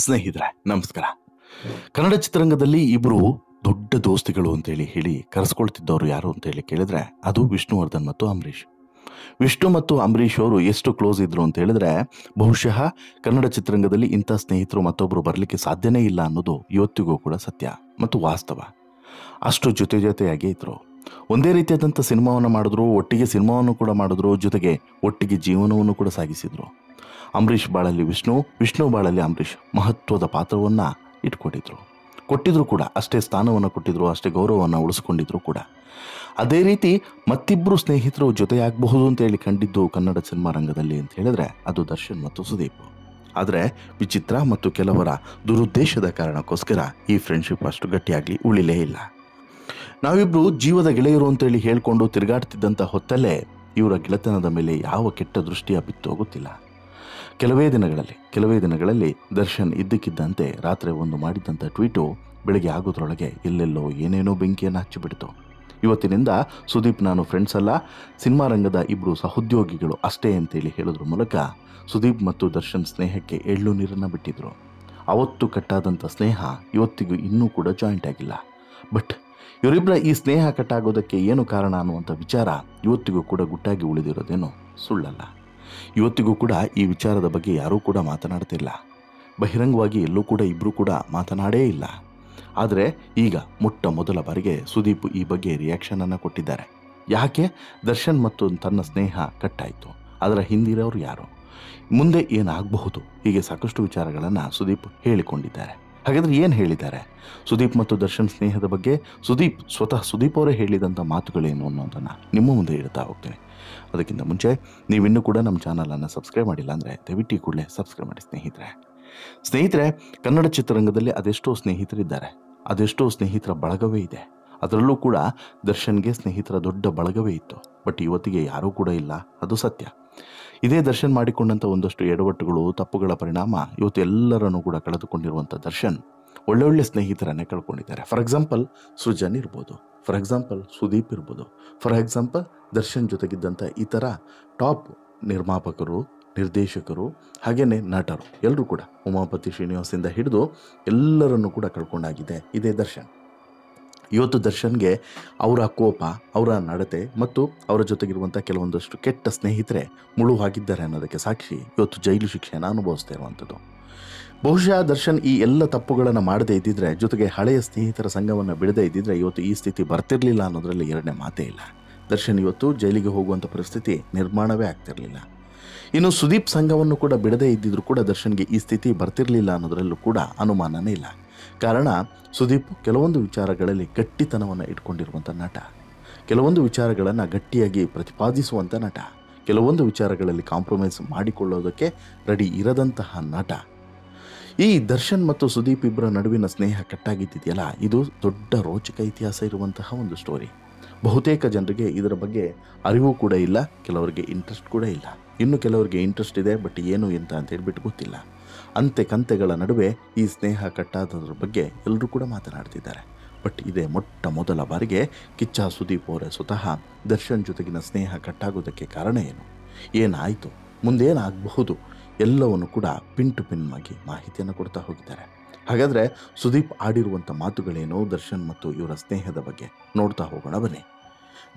ಸ್ನೇಹಿತರೆ ನಮಸ್ಕಾರ. ಕನ್ನಡ ಚಿತ್ರರಂಗದಲ್ಲಿ ಇಬ್ರು ದೊಡ್ಡ ದೋಸ್ತಿಗಳು ಅಂತೇಳಿ ಹೇಳಿ ಕರೆಸ್ಕೊಳ್ತಿದ್ದವರು ಯಾರು ಅಂತೇಳಿ ಕೇಳಿದ್ರೆ ಅದು ವಿಷ್ಣುವರ್ಧನ್ ಮತ್ತು ಅಂಬರೀಷ್. ವಿಷ್ಣು ಮತ್ತು ಅಂಬರೀಷ್ ಅವರು ಎಷ್ಟು ಕ್ಲೋಸ್ ಇದ್ರು ಅಂತ ಹೇಳಿದ್ರೆ ಬಹುಶಃ ಕನ್ನಡ ಚಿತ್ರರಂಗದಲ್ಲಿ ಇಂಥ ಸ್ನೇಹಿತರು ಮತ್ತೊಬ್ರು ಬರಲಿಕ್ಕೆ ಸಾಧ್ಯನೇ ಇಲ್ಲ ಅನ್ನೋದು ಇವತ್ತಿಗೂ ಕೂಡ ಸತ್ಯ ಮತ್ತು ವಾಸ್ತವ. ಅಷ್ಟು ಜೊತೆಯಾಗೇ ಇದ್ರು. ಒಂದೇ ರೀತಿಯಾದಂಥ ಸಿನಿಮಾವನ್ನು ಮಾಡಿದ್ರು, ಒಟ್ಟಿಗೆ ಸಿನಿಮಾವನ್ನು ಕೂಡ ಮಾಡಿದ್ರು, ಜೊತೆಗೆ ಒಟ್ಟಿಗೆ ಜೀವನವನ್ನು ಕೂಡ ಸಾಗಿಸಿದ್ರು. ಅಂಬರೀಷ್ ಬಾಳಲ್ಲಿ ವಿಷ್ಣು, ವಿಷ್ಣು ಬಾಳಲ್ಲಿ ಅಂಬರೀಷ್ ಮಹತ್ವದ ಪಾತ್ರವನ್ನು ಕೊಟ್ಟಿದ್ರು ಕೂಡ ಅಷ್ಟೇ ಸ್ಥಾನವನ್ನು ಕೊಟ್ಟಿದ್ರು, ಅಷ್ಟೇ ಗೌರವವನ್ನು ಉಳಿಸ್ಕೊಂಡಿದ್ರು ಕೂಡ. ಅದೇ ರೀತಿ ಮತ್ತಿಬ್ಬರು ಸ್ನೇಹಿತರು ಜೊತೆಯಾಗಬಹುದು ಅಂತೇಳಿ ಕಂಡಿದ್ದು ಕನ್ನಡ ಸಿನಿಮಾ ರಂಗದಲ್ಲಿ ಅಂತ ಹೇಳಿದ್ರೆ ಅದು ದರ್ಶನ್ ಮತ್ತು ಸುದೀಪ್. ಆದರೆ ವಿಚಿತ್ರ ಮತ್ತು ಕೆಲವರ ದುರುದ್ದೇಶದ ಕಾರಣಕ್ಕೋಸ್ಕರ ಈ ಫ್ರೆಂಡ್ಶಿಪ್ ಅಷ್ಟು ಗಟ್ಟಿಯಾಗಲಿ ಉಳಿಲೇ ಇಲ್ಲ. ನಾವಿಬ್ರು ಜೀವದ ಗೆಳೆಯರು ಅಂತೇಳಿ ಹೇಳ್ಕೊಂಡು ತಿರುಗಾಡ್ತಿದ್ದಂಥ ಹೊತ್ತಲ್ಲೇ ಇವರ ಗೆಳೆತನದ ಮೇಲೆ ಯಾವ ಕೆಟ್ಟ ದೃಷ್ಟಿಯ ಬಿತ್ತೋ ಗೊತ್ತಿಲ್ಲ. ಕೆಲವೇ ದಿನಗಳಲ್ಲಿ ದರ್ಶನ್ ಇದ್ದಕ್ಕಿದ್ದಂತೆ ರಾತ್ರಿ ಒಂದು ಮಾಡಿದ್ದಂಥ ಟ್ವೀಟು ಬೆಳಗ್ಗೆ ಆಗೋದ್ರೊಳಗೆ ಎಲ್ಲೆಲ್ಲೋ ಏನೇನೋ ಬೆಂಕಿಯನ್ನು ಹಚ್ಚಿಬಿಡ್ತು. ಇವತ್ತಿನಿಂದ ಸುದೀಪ್ ನಾನು ಫ್ರೆಂಡ್ಸ್ ಅಲ್ಲ, ಸಿನಿಮಾ ರಂಗದ ಇಬ್ಬರು ಸಹೋದ್ಯೋಗಿಗಳು ಅಷ್ಟೇ ಅಂತೇಳಿ ಹೇಳೋದ್ರ ಮೂಲಕ ಸುದೀಪ್ ಮತ್ತು ದರ್ಶನ್ ಸ್ನೇಹಕ್ಕೆ ಎಳ್ಳು ನೀರನ್ನು ಬಿಟ್ಟಿದ್ರು. ಅವತ್ತು ಕಟ್ಟಾದಂಥ ಸ್ನೇಹ ಇವತ್ತಿಗೂ ಇನ್ನೂ ಕೂಡ ಜಾಯಿಂಟ್ ಆಗಿಲ್ಲ. ಬಟ್ ಇವರಿಬ್ಬರ ಈ ಸ್ನೇಹ ಕಟ್ಟಾಗೋದಕ್ಕೆ ಏನು ಕಾರಣ ಅನ್ನುವಂಥ ವಿಚಾರ ಇವತ್ತಿಗೂ ಕೂಡ ಗುಟ್ಟಾಗಿ ಉಳಿದಿರೋದೇನೋ ಸುಳ್ಳಲ್ಲ. ಇವತ್ತಿಗೂ ಕೂಡ ಈ ವಿಚಾರದ ಬಗ್ಗೆ ಯಾರೂ ಕೂಡ ಮಾತನಾಡ್ತಿಲ್ಲ. ಬಹಿರಂಗವಾಗಿ ಎಲ್ಲೂ ಕೂಡ ಇಬ್ಬರು ಕೂಡ ಮಾತನಾಡೇ ಇಲ್ಲ. ಆದರೆ ಈಗ ಮೊಟ್ಟ ಮೊದಲ ಬಾರಿಗೆ ಸುದೀಪ್ ಈ ಬಗ್ಗೆ ರಿಯಾಕ್ಷನನ್ನು ಕೊಟ್ಟಿದ್ದಾರೆ. ಯಾಕೆ ದರ್ಶನ್ ಮತ್ತು ತನ್ನ ಸ್ನೇಹ ಕಟ್ಟಾಯಿತು, ಅದರ ಹಿಂದಿರೋರು ಯಾರು, ಮುಂದೆ ಏನಾಗಬಹುದು, ಹೀಗೆ ಸಾಕಷ್ಟು ವಿಚಾರಗಳನ್ನು ಸುದೀಪ್ ಹೇಳಿಕೊಂಡಿದ್ದಾರೆ. ಹಾಗಾದರೆ ಏನು ಹೇಳಿದ್ದಾರೆ ಸುದೀಪ್ ಮತ್ತು ದರ್ಶನ್ ಸ್ನೇಹದ ಬಗ್ಗೆ? ಸ್ವತಃ ಸುದೀಪ್ ಅವರೇ ಹೇಳಿದಂಥ ಮಾತುಗಳೇನು ಅನ್ನೋದನ್ನು ನಿಮ್ಮ ಮುಂದೆ ಇಡ್ತಾ ಹೋಗ್ತೇನೆ. ಅದಕ್ಕಿಂತ ಮುಂಚೆ ನೀವಿನ್ನೂ ಕೂಡ ನಮ್ಮ ಚಾನಲನ್ನು ಸಬ್ಸ್ಕ್ರೈಬ್ ಮಾಡಿಲ್ಲ ಅಂದರೆ ದಯವಿಟ್ಟು ಕೂಡಲೇ ಸಬ್ಸ್ಕ್ರೈಬ್ ಮಾಡಿ ಸ್ನೇಹಿತರೆ. ಕನ್ನಡ ಚಿತ್ರರಂಗದಲ್ಲಿ ಅದೆಷ್ಟೋ ಸ್ನೇಹಿತರಿದ್ದಾರೆ, ಅದೆಷ್ಟೋ ಸ್ನೇಹಿತರ ಬಳಗವೇ ಇದೆ. ಅದರಲ್ಲೂ ಕೂಡ ದರ್ಶನ್ಗೆ ಸ್ನೇಹಿತರ ದೊಡ್ಡ ಬಳಗವೇ ಇತ್ತು. ಬಟ್ ಇವತ್ತಿಗೆ ಯಾರೂ ಕೂಡ ಇಲ್ಲ, ಅದು ಸತ್ಯ. ಇದೇ ದರ್ಶನ್ ಮಾಡಿಕೊಂಡಂಥ ಒಂದಷ್ಟು ಎಡವಟ್ಟುಗಳು, ತಪ್ಪುಗಳ ಪರಿಣಾಮ ಇವತ್ತು ಎಲ್ಲರನ್ನೂ ಕೂಡ ಕಳೆದುಕೊಂಡಿರುವಂಥ ದರ್ಶನ್ ಒಳ್ಳೊಳ್ಳೆ ಸ್ನೇಹಿತರನ್ನೇ ಕಳ್ಕೊಂಡಿದ್ದಾರೆ. ಫಾರ್ ಎಕ್ಸಾಂಪಲ್ ಸೃಜನ್ ಇರ್ಬೋದು, ಫಾರ್ ಎಕ್ಸಾಂಪಲ್ ಸುದೀಪ್ ಇರ್ಬೋದು, ಫಾರ್ ಎಕ್ಸಾಂಪಲ್ ದರ್ಶನ್ ಜೊತೆಗಿದ್ದಂಥ ಇತರ ಟಾಪ್ ನಿರ್ಮಾಪಕರು, ನಿರ್ದೇಶಕರು, ಹಾಗೆಯೇ ನಟರು ಎಲ್ಲರೂ ಕೂಡ ಉಮಾಪತಿ ಶ್ರೀನಿವಾಸಿಂದ ಹಿಡಿದು ಎಲ್ಲರನ್ನೂ ಕೂಡ ಕಳ್ಕೊಂಡಾಗಿದೆ ಇದೇ ದರ್ಶನ್. ಇವತ್ತು ದರ್ಶನ್ಗೆ ಅವರ ಕೋಪ, ಅವರ ನಡತೆ ಮತ್ತು ಅವರ ಜೊತೆಗಿರುವಂಥ ಕೆಲವೊಂದಷ್ಟು ಕೆಟ್ಟ ಸ್ನೇಹಿತರೆ ಮುಳುವಾಗಿದ್ದಾರೆ ಅನ್ನೋದಕ್ಕೆ ಸಾಕ್ಷಿ ಇವತ್ತು ಜೈಲು ಶಿಕ್ಷೆಯನ್ನು ಅನುಭವಿಸ್ತಾ ಇರುವಂಥದ್ದು. ಬಹುಶಃ ದರ್ಶನ್ ಈ ಎಲ್ಲ ತಪ್ಪುಗಳನ್ನು ಮಾಡದೇ ಇದ್ದಿದ್ರೆ, ಜೊತೆಗೆ ಹಳೆಯ ಸ್ನೇಹಿತರ ಸಂಘವನ್ನು ಬಿಡದೇ ಇದ್ದಿದ್ರೆ ಇವತ್ತು ಈ ಸ್ಥಿತಿ ಬರ್ತಿರಲಿಲ್ಲ ಅನ್ನೋದರಲ್ಲಿ ಎರಡನೇ ಮಾತೇ ಇಲ್ಲ. ದರ್ಶನ್ ಇವತ್ತು ಜೈಲಿಗೆ ಹೋಗುವಂಥ ಪರಿಸ್ಥಿತಿ ನಿರ್ಮಾಣವೇ ಆಗ್ತಿರಲಿಲ್ಲ. ಇನ್ನು ಸುದೀಪ್ ಸಂಘವನ್ನು ಕೂಡ ಬಿಡದೇ ಇದ್ದಿದ್ರು ಕೂಡ ದರ್ಶನ್ಗೆ ಈ ಸ್ಥಿತಿ ಬರ್ತಿರಲಿಲ್ಲ ಅನ್ನೋದರಲ್ಲೂ ಕೂಡ ಅನುಮಾನನೇ ಇಲ್ಲ. ಕಾರಣ ಸುದೀಪ್ ಕೆಲವೊಂದು ವಿಚಾರಗಳಲ್ಲಿ ಗಟ್ಟಿತನವನ್ನು ಇಟ್ಕೊಂಡಿರುವಂಥ ನಟ, ಕೆಲವೊಂದು ವಿಚಾರಗಳನ್ನು ಗಟ್ಟಿಯಾಗಿ ಪ್ರತಿಪಾದಿಸುವಂಥ ನಟ, ಕೆಲವೊಂದು ವಿಚಾರಗಳಲ್ಲಿ ಕಾಂಪ್ರಮೈಸ್ ಮಾಡಿಕೊಳ್ಳೋದಕ್ಕೆ ರೆಡಿ ಇರದಂತಹ ನಟ. ಈ ದರ್ಶನ್ ಮತ್ತು ಸುದೀಪ್ ಇಬ್ಬರ ನಡುವಿನ ಸ್ನೇಹ ಕಟ್ಟಾಗಿದ್ದಿದೆಯಲ್ಲ, ಇದು ದೊಡ್ಡ ರೋಚಕ ಇತಿಹಾಸ ಇರುವಂತಹ ಒಂದು ಸ್ಟೋರಿ. ಬಹುತೇಕ ಜನರಿಗೆ ಇದರ ಬಗ್ಗೆ ಅರಿವು ಕೂಡ ಇಲ್ಲ, ಕೆಲವರಿಗೆ ಇಂಟ್ರೆಸ್ಟ್ ಕೂಡ ಇಲ್ಲ. ಇನ್ನು ಕೆಲವರಿಗೆ ಇಂಟ್ರೆಸ್ಟ್ ಇದೆ, ಬಟ್ ಏನು ಎಂತ ಅಂತ ಹೇಳ್ಬಿಟ್ಟು ಗೊತ್ತಿಲ್ಲ. ಅಂತೆ ಕಂತೆಗಳ ನಡುವೆ ಈ ಸ್ನೇಹ ಕಟ್ಟಾದದ್ರ ಬಗ್ಗೆ ಎಲ್ಲರೂ ಕೂಡ ಮಾತನಾಡ್ತಿದ್ದಾರೆ. ಬಟ್ ಇದೇ ಮೊಟ್ಟ ಮೊದಲ ಬಾರಿಗೆ ಕಿಚ್ಚ ಸುದೀಪ್ ಅವರೇ ಸ್ವತಃ ದರ್ಶನ್ ಜೊತೆಗಿನ ಸ್ನೇಹ ಕಟ್ಟಾಗೋದಕ್ಕೆ ಕಾರಣ ಏನು, ಏನಾಯಿತು, ಮುಂದೇನಾಗಬಹುದು ಎಲ್ಲವನ್ನು ಕೂಡ ಪಿನ್ ಟು ಪಿನ್ ಆಗಿ ಮಾಹಿತಿಯನ್ನು ಕೊಡ್ತಾ ಹೋಗಿದ್ದಾರೆ. ಹಾಗಾದರೆ ಸುದೀಪ್ ಆಡಿರುವಂಥ ಮಾತುಗಳೇನು ದರ್ಶನ್ ಮತ್ತು ಇವರ ಸ್ನೇಹದ ಬಗ್ಗೆ ನೋಡ್ತಾ ಹೋಗೋಣ ಬನ್ನಿ.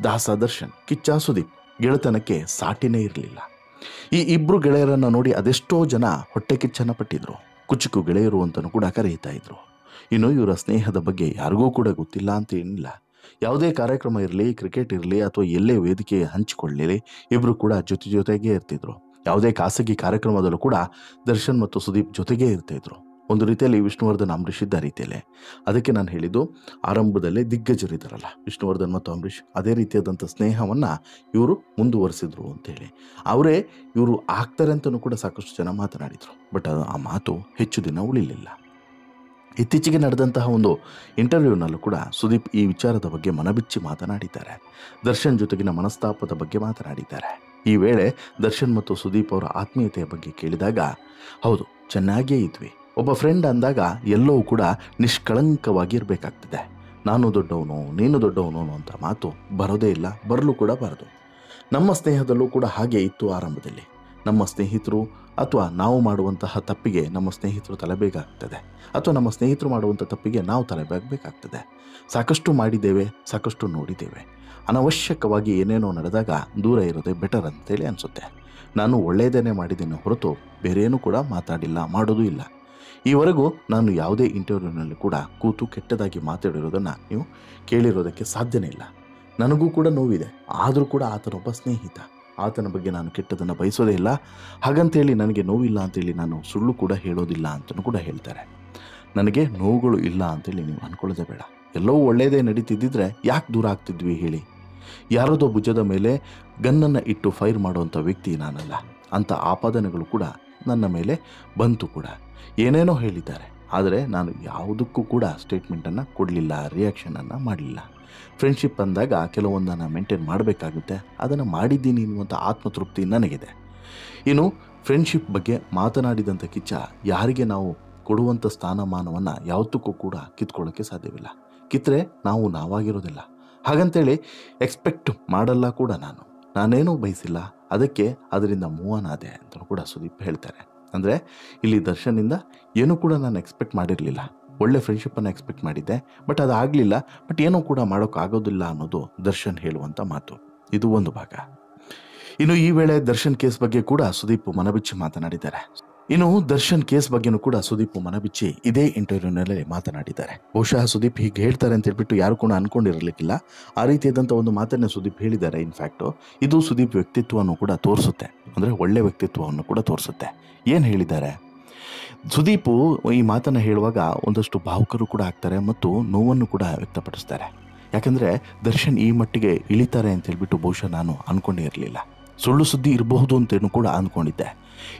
ದಾಸ ದರ್ಶನ್, ಕಿಚ್ಚ ಸುದೀಪ್ ಗೆಳೆತನಕ್ಕೆ ಸಾಟಿನೇ ಇರಲಿಲ್ಲ. ಈ ಇಬ್ಬರು ಗೆಳೆಯರನ್ನು ನೋಡಿ ಅದೆಷ್ಟೋ ಜನ ಹೊಟ್ಟೆ ಕಿಚ್ಚನ್ನು ಪಟ್ಟಿದ್ರು, ಕುಚುಕು ಗೆಳೆಯರು ಅಂತಲೂ ಕೂಡ ಕರೆಯುತ್ತಾ ಇದ್ರು. ಇನ್ನು ಇವರ ಸ್ನೇಹದ ಬಗ್ಗೆ ಯಾರಿಗೂ ಕೂಡ ಗೊತ್ತಿಲ್ಲ ಅಂತ ಏನಿಲ್ಲ. ಯಾವುದೇ ಕಾರ್ಯಕ್ರಮ ಇರಲಿ, ಕ್ರಿಕೆಟ್ ಇರಲಿ ಅಥವಾ ಎಲ್ಲೇ ವೇದಿಕೆ ಹಂಚಿಕೊಳ್ಳಲಿ, ಇಬ್ಬರು ಕೂಡ ಜೊತೆಗೇ ಇರ್ತಿದ್ರು. ಯಾವುದೇ ಖಾಸಗಿ ಕಾರ್ಯಕ್ರಮದಲ್ಲೂ ಕೂಡ ದರ್ಶನ್ ಮತ್ತು ಸುದೀಪ್ ಜೊತೆಗೇ ಇರ್ತಾಯಿದ್ರು. ಒಂದು ರೀತಿಯಲ್ಲಿ ವಿಷ್ಣುವರ್ಧನ್ ಅಂಬರೀಷ್ ಇದ್ದ ರೀತಿಯಲ್ಲೇ. ಅದಕ್ಕೆ ನಾನು ಹೇಳಿದ್ದು, ಆರಂಭದಲ್ಲೇ ದಿಗ್ಗಜರಿದ್ದಾರಲ್ಲ ವಿಷ್ಣುವರ್ಧನ್ ಮತ್ತು ಅಂಬರೀಷ್, ಅದೇ ರೀತಿಯಾದಂಥ ಸ್ನೇಹವನ್ನು ಇವರು ಮುಂದುವರಿಸಿದ್ರು ಅಂತೇಳಿ. ಅವರೇ ಇವರು ಆಗ್ತಾರೆ ಅಂತಲೂ ಕೂಡ ಸಾಕಷ್ಟು ಜನ ಮಾತನಾಡಿದರು. ಬಟ್ ಆ ಮಾತು ಹೆಚ್ಚು ದಿನ ಉಳಿಲಿಲ್ಲ. ಇತ್ತೀಚೆಗೆ ನಡೆದಂತಹ ಒಂದು ಇಂಟರ್ವ್ಯೂನಲ್ಲೂ ಕೂಡ ಸುದೀಪ್ ಈ ವಿಚಾರದ ಬಗ್ಗೆ ಮನಬಿಚ್ಚಿ ಮಾತನಾಡಿದ್ದಾರೆ. ದರ್ಶನ್ ಜೊತೆಗಿನ ಮನಸ್ತಾಪದ ಬಗ್ಗೆ ಮಾತನಾಡಿದ್ದಾರೆ. ಈ ವೇಳೆ ದರ್ಶನ್ ಮತ್ತು ಸುದೀಪ್ ಅವರ ಆತ್ಮೀಯತೆಯ ಬಗ್ಗೆ ಕೇಳಿದಾಗ, ಹೌದು ಚೆನ್ನಾಗಿಯೇ ಇದ್ವಿ, ಒಬ್ಬ ಫ್ರೆಂಡ್ ಅಂದಾಗ ಎಲ್ಲವೂ ಕೂಡ ನಿಷ್ಕಳಂಕವಾಗಿರಬೇಕಾಗ್ತದೆ. ನಾನು ದೊಡ್ಡವನು, ನೀನು ದೊಡ್ಡವನು ಅಂತ ಮಾತು ಬರೋದೇ ಇಲ್ಲ, ಬರಲು ಕೂಡ ಬಾರದು. ನಮ್ಮ ಸ್ನೇಹದಲ್ಲೂ ಕೂಡ ಹಾಗೆ ಇತ್ತು ಆರಂಭದಲ್ಲಿ. ನಮ್ಮ ಸ್ನೇಹಿತರು ಅಥವಾ ನಾವು ಮಾಡುವಂತಹ ತಪ್ಪಿಗೆ ನಮ್ಮ ಸ್ನೇಹಿತರು ತಲೆಬೇಕಾಗ್ತದೆ, ಅಥವಾ ನಮ್ಮ ಸ್ನೇಹಿತರು ಮಾಡುವಂಥ ತಪ್ಪಿಗೆ ನಾವು ತಲೆಬೇಕಾಗ್ತದೆ. ಸಾಕಷ್ಟು ಮಾಡಿದ್ದೇವೆ, ಸಾಕಷ್ಟು ನೋಡಿದ್ದೇವೆ. ಅನವಶ್ಯಕವಾಗಿ ಏನೇನೋ ನಡೆದಾಗ ದೂರ ಇರೋದೇ ಬೆಟರ್ ಅಂತೇಳಿ ಅನಿಸುತ್ತೆ. ನಾನು ಒಳ್ಳೆಯದೇನೇ ಮಾಡಿದ್ದೇನೆ ಹೊರತು ಬೇರೇನೂ ಕೂಡ ಮಾತಾಡಿಲ್ಲ, ಮಾಡೋದೂ ಇಲ್ಲ. ಈವರೆಗೂ ನಾನು ಯಾವುದೇ ಇಂಟರ್ವ್ಯೂನಲ್ಲಿ ಕೂಡ ಕೂತು ಕೆಟ್ಟದಾಗಿ ಮಾತಾಡಿರೋದನ್ನು ನೀವು ಕೇಳಿರೋದಕ್ಕೆ ಸಾಧ್ಯನೇ ಇಲ್ಲ. ನನಗೂ ಕೂಡ ನೋವಿದೆ, ಆದರೂ ಕೂಡ ಆತನೊಬ್ಬ ಸ್ನೇಹಿತ, ಆತನ ಬಗ್ಗೆ ನಾನು ಕೆಟ್ಟದನ್ನು ಬಯಸೋದೇ ಇಲ್ಲ. ಹಾಗಂತೇಳಿ ನನಗೆ ನೋವಿಲ್ಲ ಅಂತೇಳಿ ನಾನು ಸುಳ್ಳು ಕೂಡ ಹೇಳೋದಿಲ್ಲ ಅಂತಲೂ ಕೂಡ ಹೇಳ್ತಾರೆ. ನನಗೆ ನೋವುಗಳು ಇಲ್ಲ ಅಂತೇಳಿ ನೀವು ಅಂದ್ಕೊಳ್ಳೋದೇ ಬೇಡ. ಎಲ್ಲವೂ ಒಳ್ಳೆಯದೇ ನಡೀತಿದ್ದಿದ್ರೆ ಯಾಕೆ ದೂರ ಆಗ್ತಿದ್ವಿ ಹೇಳಿ? ಯಾರದೋ ಭುಜದ ಮೇಲೆ ಗನ್ನನ್ನು ಇಟ್ಟು ಫೈರ್ ಮಾಡುವಂಥ ವ್ಯಕ್ತಿ ನಾನಲ್ಲ. ಅಂಥ ಆಪಾದನೆಗಳು ಕೂಡ ನನ್ನ ಮೇಲೆ ಬಂತು ಕೂಡ. ಏನೇನೋ ಹೇಳಿದ್ದಾರೆ, ಆದರೆ ನಾನು ಯಾವುದಕ್ಕೂ ಕೂಡ ಸ್ಟೇಟ್ಮೆಂಟನ್ನು ಕೊಡಲಿಲ್ಲ, ರಿಯಾಕ್ಷನನ್ನು ಮಾಡಲಿಲ್ಲ. ಫ್ರೆಂಡ್ಶಿಪ್ ಅಂದಾಗ ಕೆಲವೊಂದನ್ನು ಮೇಂಟೈನ್ ಮಾಡಬೇಕಾಗುತ್ತೆ. ಅದನ್ನು ಮಾಡಿದ್ದೀನಿ ಎನ್ನುವಂಥ ಆತ್ಮತೃಪ್ತಿ ನನಗಿದೆ. ಇನ್ನು ಫ್ರೆಂಡ್ಶಿಪ್ ಬಗ್ಗೆ ಮಾತನಾಡಿದಂಥ ಕಿಚ್ಚ ಯಾರಿಗೆ ನಾವು ಕೊಡುವಂಥ ಸ್ಥಾನಮಾನವನ್ನು ಯಾವತ್ತಕ್ಕೂ ಕೂಡ ಕಿತ್ಕೊಳ್ಳೋಕ್ಕೆ ಸಾಧ್ಯವಿಲ್ಲ. ಕಿತ್ತರೆ ನಾವು ನಾವಾಗಿರೋದಿಲ್ಲ. ಹಾಗಂತೇಳಿ ಎಕ್ಸ್ಪೆಕ್ಟ್ ಮಾಡಲ್ಲ ಕೂಡ. ನಾನೇನೂ ಬಯಸಿಲ್ಲ, ಅದಕ್ಕೆ ಅದರಿಂದ ಮೂವ್ ಆನ್ ಆದೆ ಅಂತ ಕೂಡ ಸುದೀಪ್ ಹೇಳ್ತಾರೆ. ಅಂದರೆ ಇಲ್ಲಿ ದರ್ಶನಿಂದ ಏನೂ ಕೂಡ ನಾನು ಎಕ್ಸ್ಪೆಕ್ಟ್ ಮಾಡಿರಲಿಲ್ಲ. ಒಳ್ಳೆ ಫ್ರೆಂಡ್ಶಿಪ್ಪನ್ನು ಎಕ್ಸ್ಪೆಕ್ಟ್ ಮಾಡಿದ್ದೆ, ಬಟ್ ಅದು ಆಗಲಿಲ್ಲ. ಬಟ್ ಏನೂ ಕೂಡ ಮಾಡೋಕ್ಕಾಗೋದಿಲ್ಲ ಅನ್ನೋದು ದರ್ಶನ್ ಹೇಳುವಂಥ ಮಾತು. ಇದು ಒಂದು ಭಾಗ. ಇನ್ನು ಈ ವೇಳೆ ದರ್ಶನ್ ಕೇಸ್ ಬಗ್ಗೆ ಕೂಡ ಸುದೀಪ್ ಮನಬಿಚ್ಚಿ ಮಾತನಾಡಿದ್ದಾರೆ. ಇನ್ನು ದರ್ಶನ್ ಕೇಸ್ ಬಗ್ಗೆನೂ ಕೂಡ ಸುದೀಪ್ ಮನಬಿಚ್ಚಿ ಇದೇ ಇಂಟರ್ವ್ಯೂನಲ್ಲಿ ಮಾತನಾಡಿದ್ದಾರೆ. ಬಹುಶಃ ಸುದೀಪ್ ಹೀಗೆ ಹೇಳ್ತಾರೆ ಅಂತ ಹೇಳ್ಬಿಟ್ಟು ಯಾರು ಕೂಡ ಅನ್ಕೊಂಡಿರಲಿಕ್ಕಿಲ್ಲ. ಆ ರೀತಿಯಾದಂಥ ಒಂದು ಮಾತನ್ನೇ ಸುದೀಪ್ ಹೇಳಿದ್ದಾರೆ. ಇನ್ಫ್ಯಾಕ್ಟು ಇದು ಸುದೀಪ್ ವ್ಯಕ್ತಿತ್ವವನ್ನು ಕೂಡ ತೋರಿಸುತ್ತೆ, ಅಂದರೆ ಒಳ್ಳೆ ವ್ಯಕ್ತಿತ್ವವನ್ನು ಕೂಡ ತೋರಿಸುತ್ತೆ. ಏನು ಹೇಳಿದ್ದಾರೆ ಸುದೀಪು ಈ ಮಾತನ್ನು ಹೇಳುವಾಗ ಒಂದಷ್ಟು ಭಾವುಕರು ಕೂಡ ಆಗ್ತಾರೆ ಮತ್ತು ನೋವನ್ನು ಕೂಡ ವ್ಯಕ್ತಪಡಿಸ್ತಾರೆ. ಯಾಕಂದರೆ ದರ್ಶನ್ ಈ ಮಟ್ಟಿಗೆ ಇಳಿತಾರೆ ಅಂತ ಹೇಳ್ಬಿಟ್ಟು ಬಹುಶಃ ನಾನು ಅಂದ್ಕೊಂಡೇ ಇರಲಿಲ್ಲ. ಸುಳ್ಳು ಸುದ್ದಿ ಇರಬಹುದು ಅಂತೇನು ಕೂಡ ಅಂದ್ಕೊಂಡಿದ್ದೆ.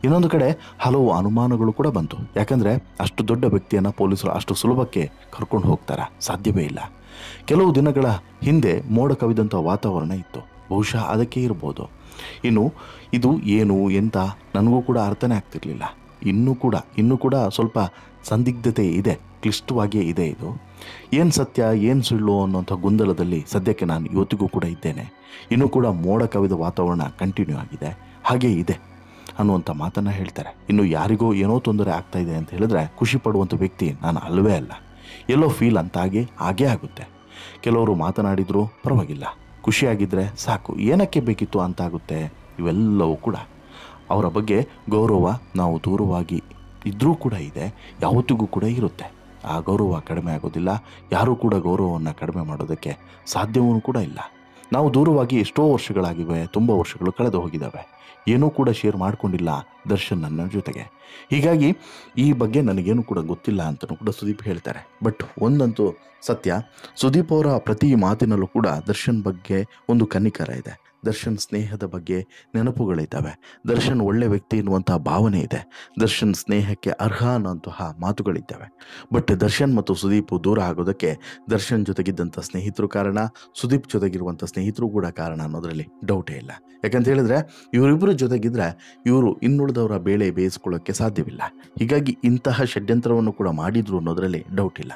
ಇನ್ನೊಂದು ಕಡೆ ಹಲವು ಅನುಮಾನಗಳು ಕೂಡ ಬಂತು. ಯಾಕಂದರೆ ಅಷ್ಟು ದೊಡ್ಡ ವ್ಯಕ್ತಿಯನ್ನು ಪೊಲೀಸರು ಅಷ್ಟು ಸುಲಭಕ್ಕೆ ಕರ್ಕೊಂಡು ಹೋಗ್ತಾರಾ? ಸಾಧ್ಯವೇ ಇಲ್ಲ. ಕೆಲವು ದಿನಗಳ ಹಿಂದೆ ಮೋಡ ಕವಿದಂಥ ವಾತಾವರಣ ಇತ್ತು, ಬಹುಶಃ ಅದಕ್ಕೆ ಇರ್ಬೋದು. ಇನ್ನು ಇದು ಏನು ಎಂತ ನನಗೂ ಕೂಡ ಅರ್ಥನೇ ಆಗ್ತಿರ್ಲಿಲ್ಲ. ಇನ್ನೂ ಕೂಡ ಸ್ವಲ್ಪ ಸಂದಿಗ್ಧತೆ ಇದೆ, ಕ್ಲಿಷ್ಟವಾಗಿಯೇ ಇದೆ. ಇದು ಏನು ಸತ್ಯ ಏನು ಸುಳ್ಳು ಅನ್ನೋಂಥ ಗೊಂದಲದಲ್ಲಿ ಸದ್ಯಕ್ಕೆ ನಾನು ಇವತ್ತಿಗೂ ಕೂಡ ಇದ್ದೇನೆ. ಇನ್ನೂ ಕೂಡ ಮೋಡ ಕವಿದ ವಾತಾವರಣ ಕಂಟಿನ್ಯೂ ಆಗಿದೆ, ಹಾಗೇ ಇದೆ ಅನ್ನುವಂಥ ಮಾತನ್ನು ಹೇಳ್ತಾರೆ. ಇನ್ನು ಯಾರಿಗೋ ಏನೋ ತೊಂದರೆ ಆಗ್ತಾ ಇದೆ ಅಂತ ಹೇಳಿದ್ರೆ ಖುಷಿ ಪಡುವಂಥ ವ್ಯಕ್ತಿ ನಾನು ಅಲ್ಲವೇ ಅಲ್ಲ. ಎಲ್ಲೋ ಫೀಲ್ ಅಂತಾಗಿ ಹಾಗೇ ಆಗುತ್ತೆ. ಕೆಲವರು ಮಾತನಾಡಿದರೂ ಪರವಾಗಿಲ್ಲ, ಖುಷಿಯಾಗಿದ್ದರೆ ಸಾಕು, ಏನಕ್ಕೆ ಬೇಕಿತ್ತು ಅಂತಾಗುತ್ತೆ. ಇವೆಲ್ಲವೂ ಕೂಡ ಅವರ ಬಗ್ಗೆ ಗೌರವ ನಾವು ದೂರವಾಗಿ ಇದ್ದರೂ ಕೂಡ ಇದೆ, ಯಾವತ್ತಿಗೂ ಕೂಡ ಇರುತ್ತೆ. ಆ ಗೌರವ ಕಡಿಮೆ ಆಗೋದಿಲ್ಲ. ಯಾರೂ ಕೂಡ ಗೌರವವನ್ನು ಕಡಿಮೆ ಮಾಡೋದಕ್ಕೆ ಸಾಧ್ಯವೂ ಕೂಡ ಇಲ್ಲ. ನಾವು ದೂರವಾಗಿ ಎಷ್ಟೋ ವರ್ಷಗಳಾಗಿವೆ, ತುಂಬ ವರ್ಷಗಳು ಕಳೆದು ಹೋಗಿದ್ದಾವೆ. ಏನೂ ಕೂಡ ಶೇರ್ ಮಾಡಿಕೊಂಡಿಲ್ಲ ದರ್ಶನ್ ನನ್ನ ಜೊತೆಗೆ. ಹೀಗಾಗಿ ಈ ಬಗ್ಗೆ ನನಗೇನು ಕೂಡ ಗೊತ್ತಿಲ್ಲ ಅಂತಲೂ ಕೂಡ ಸುದೀಪ್ ಹೇಳ್ತಾರೆ. ಬಟ್ ಒಂದಂತೂ ಸತ್ಯ, ಸುದೀಪ್ ಅವರ ಪ್ರತಿ ಮಾತಿನಲ್ಲೂ ಕೂಡ ದರ್ಶನ್ ಬಗ್ಗೆ ಒಂದು ಕನಿಕರ ಇದೆ. ದರ್ಶನ್ ಸ್ನೇಹದ ಬಗ್ಗೆ ನೆನಪುಗಳಿದ್ದಾವೆ. ದರ್ಶನ್ ಒಳ್ಳೆ ವ್ಯಕ್ತಿ ಎನ್ನುವಂತಹ ಭಾವನೆ ಇದೆ. ದರ್ಶನ್ ಸ್ನೇಹಕ್ಕೆ ಅರ್ಹ ಅನ್ನೋಂತಹ ಮಾತುಗಳಿದ್ದಾವೆ. ಬಟ್ ದರ್ಶನ್ ಮತ್ತು ಸುದೀಪ್ ದೂರ ಆಗೋದಕ್ಕೆ ದರ್ಶನ್ ಜೊತೆಗಿದ್ದಂಥ ಸ್ನೇಹಿತರು ಕಾರಣ, ಸುದೀಪ್ ಜೊತೆಗಿರುವಂಥ ಸ್ನೇಹಿತರು ಕೂಡ ಕಾರಣ ಅನ್ನೋದರಲ್ಲಿ ಡೌಟೇ ಇಲ್ಲ. ಯಾಕಂತ ಹೇಳಿದ್ರೆ ಇವರಿಬ್ಬರು ಜೊತೆಗಿದ್ರೆ ಇವರು ಇನ್ನುಳಿದವರ ಬೇಳೆ ಬೇಯಿಸ್ಕೊಳ್ಳೋಕ್ಕೆ ಸಾಧ್ಯವಿಲ್ಲ. ಹೀಗಾಗಿ ಇಂತಹ ಷಡ್ಯಂತ್ರವನ್ನು ಕೂಡ ಮಾಡಿದ್ರು ಅನ್ನೋದರಲ್ಲಿ ಡೌಟ್ ಇಲ್ಲ.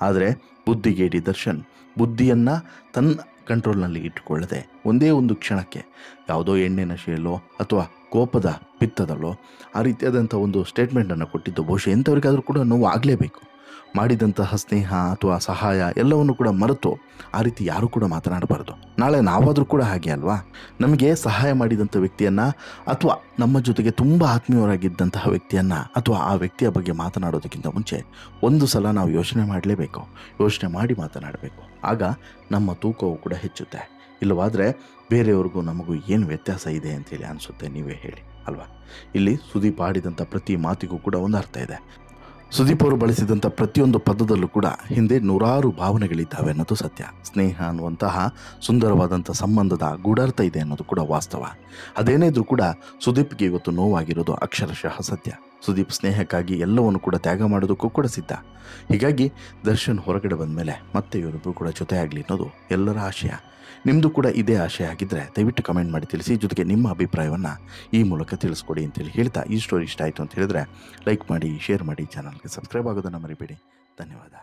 ಆದರೆ ಬುದ್ಧಿಗೇಡಿ ದರ್ಶನ್ ಬುದ್ಧಿಯನ್ನು ತನ್ನ ಕಂಟ್ರೋಲ್ನಲ್ಲಿ ಇಟ್ಟುಕೊಳ್ಳದೆ ಒಂದೇ ಒಂದು ಕ್ಷಣಕ್ಕೆ ಯಾವುದೋ ಎಣ್ಣೆ ನಶೆಯಲ್ಲೋ ಅಥವಾ ಕೋಪದ ಪಿತ್ತದಲ್ಲೋ ಆ ರೀತಿಯಾದಂಥ ಒಂದು ಸ್ಟೇಟ್ಮೆಂಟನ್ನು ಕೊಟ್ಟಿದ್ದು ಬಹುಶಃ ಎಂಥವ್ರಿಗಾದರೂ ಕೂಡ ನೋವು ಆಗಲೇಬೇಕು. ಮಾಡಿದಂತಹ ಸ್ನೇಹ ಅಥವಾ ಸಹಾಯ ಎಲ್ಲವನ್ನು ಕೂಡ ಮರೆತು ಆ ರೀತಿ ಯಾರೂ ಕೂಡ ಮಾತನಾಡಬಾರ್ದು. ನಾಳೆ ನಾವಾದರೂ ಕೂಡ ಹಾಗೆ ಅಲ್ವಾ? ನಮಗೆ ಸಹಾಯ ಮಾಡಿದಂಥ ವ್ಯಕ್ತಿಯನ್ನು ಅಥವಾ ನಮ್ಮ ಜೊತೆಗೆ ತುಂಬ ಆತ್ಮೀಯರಾಗಿದ್ದಂತಹ ವ್ಯಕ್ತಿಯನ್ನು ಅಥವಾ ಆ ವ್ಯಕ್ತಿಯ ಬಗ್ಗೆ ಮಾತನಾಡೋದಕ್ಕಿಂತ ಮುಂಚೆ ಒಂದು ಸಲ ನಾವು ಯೋಚನೆ ಮಾಡಲೇಬೇಕು. ಯೋಚನೆ ಮಾಡಿ ಮಾತನಾಡಬೇಕು. ಆಗ ನಮ್ಮ ತೂಕವು ಕೂಡ ಹೆಚ್ಚುತ್ತೆ. ಇಲ್ಲವಾದರೆ ಬೇರೆಯವ್ರಿಗೂ ನಮಗೂ ಏನು ವ್ಯತ್ಯಾಸ ಇದೆ ಅಂತೇಳಿ ಅನಿಸುತ್ತೆ, ನೀವೇ ಹೇಳಿ ಅಲ್ವಾ? ಇಲ್ಲಿ ಸುದೀಪ್ ಆಡಿದಂಥ ಪ್ರತಿ ಮಾತಿಗೂ ಕೂಡ ಒಂದು ಅರ್ಥ ಇದೆ. ಸುದೀಪ್ ಅವರು ಬಳಸಿದಂಥ ಪ್ರತಿಯೊಂದು ಪದದಲ್ಲೂ ಕೂಡ ಹಿಂದೆ ನೂರಾರು ಭಾವನೆಗಳಿದ್ದಾವೆ ಅನ್ನೋದು ಸತ್ಯ. ಸ್ನೇಹ ಅನ್ನುವಂತಹ ಸುಂದರವಾದಂಥ ಸಂಬಂಧದ ಗೂಢಾರ್ಥ ಇದೆ ಅನ್ನೋದು ಕೂಡ ವಾಸ್ತವ. ಅದೇನೇ ಇದ್ರೂ ಕೂಡ ಸುದೀಪ್ಗೆ ಇವತ್ತು ನೋವಾಗಿರೋದು ಅಕ್ಷರಶಃ ಸತ್ಯ. ಸುದೀಪ್ ಸ್ನೇಹಕ್ಕಾಗಿ ಎಲ್ಲವನ್ನು ಕೂಡ ತ್ಯಾಗ ಮಾಡೋದಕ್ಕೂ ಕೂಡ ಸಿದ್ಧ. ಹೀಗಾಗಿ ದರ್ಶನ್ ಹೊರಗಡೆ ಬಂದ ಮೇಲೆ ಮತ್ತೆ ಇವರಿಬ್ಬರು ಕೂಡ ಜೊತೆ ಆಗಲಿ ಅನ್ನೋದು ಎಲ್ಲರ ಆಶಯ. ನಿಮ್ಮದು ಕೂಡ ಇದೇ ಆಶಯ ಆಗಿದ್ದರೆ ದಯವಿಟ್ಟು ಕಮೆಂಟ್ ಮಾಡಿ ತಿಳಿಸಿ. ಜೊತೆಗೆ ನಿಮ್ಮ ಅಭಿಪ್ರಾಯವನ್ನು ಈ ಮೂಲಕ ತಿಳಿಸ್ಕೊಡಿ ಅಂತೇಳಿ ಹೇಳ್ತಾ, ಈ ಸ್ಟೋರಿ ಇಷ್ಟ ಆಯಿತು ಅಂತ ಹೇಳಿದ್ರೆ ಲೈಕ್ ಮಾಡಿ, ಶೇರ್ ಮಾಡಿ, ಚಾನಲ್ಗೆ ಸಬ್ಸ್ಕ್ರೈಬ್ ಆಗೋದನ್ನು ಮರಿಬೇಡಿ. ಧನ್ಯವಾದ.